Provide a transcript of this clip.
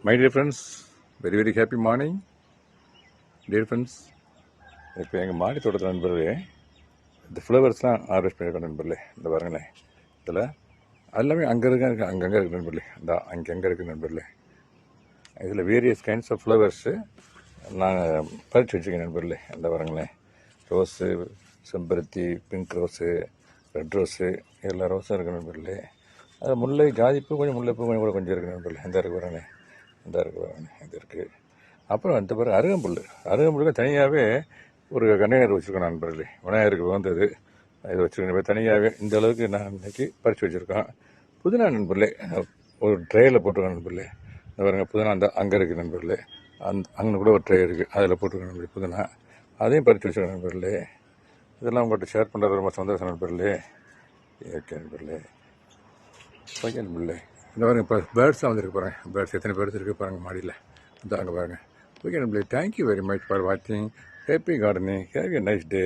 My dear friends, very very happy morning dear friends. இப்போ எங்கள் மாடி தோட்டத்தில் நண்பர்களே இந்த ஃப்ளவர்ஸ்லாம் ஆர்வெஸ்ட் பண்ணியிருக்கோம் நண்பர்களே. இந்த பாருங்களேன், இதில் எல்லாமே அங்கே அங்கங்கே இருக்குது நண்பர்களே. இந்த அங்கங்கே இருக்குது நண்பர்களே. இதில் வேரியஸ் கைண்ட்ஸ் ஆஃப் ஃப்ளவர்ஸு நாங்கள் பறித்து வச்சுருக்கேன் நண்பர்களே. இந்த பாருங்களேன், ரோஸு, செம்பருத்தி, பிங்க் ரோஸு, ரெட் ரோஸு, எல்லா ரோஸும் இருக்குது நண்பர்களே. அது முல்லை, ஜாதிப்பூ கொஞ்சம், முல்லைப்பூ கொஞ்சம் கூட கொஞ்சம் இருக்குது நண்பர்களே. இந்த இருக்குது பாருங்களேன், இந்த இருக்குது பாருங்களேன், இது இருக்குது. அப்புறம் இந்த பிறகு அருகம்புல்லுக்கு தனியாகவே ஒரு கண்டெய்னர் வச்சுருக்கோம் நண்பர்களே. விநாயகருக்கு வந்தது இது வச்சுருக்கேன் தனியாகவே. இந்த அளவுக்கு நான் இன்றைக்கி பறித்து வச்சுருக்கோம். புதினா நண்பர்களே ஒரு ட்ரேயில் போட்டிருக்கோம் நண்பர்களே. இந்த பாருங்க, புதினா அந்த அங்கே இருக்குது நண்பர்களே. அங்கே கூட ஒரு ட்ரே இருக்குது, அதில் போட்டிருக்கோம் நண்பர்களே. புதினா அதையும் பறித்து வச்சுருக்கோம் நண்பர்களே. இதெல்லாம் உங்கள்கிட்ட ஷேர் பண்ணுறது ரொம்ப சந்தோஷம் நண்பர்களே. ஓகே நண்பர்களே, ஓகே நண்பர்களே. இந்த பாருங்க, இப்போ பேர்ட்ஸாக வந்துருக்கு பாருங்கள். பேர்ட்ஸ் எத்தனை பேர்ட்ஸ் இருக்குது பாருங்கள் மாடியில். இந்த அங்கே பாருங்கள். ஓகே நண்பர்களே, தேங்க்யூ வெரி மச் ஃபார் வாட்சிங். Happy gardening. Have a nice day.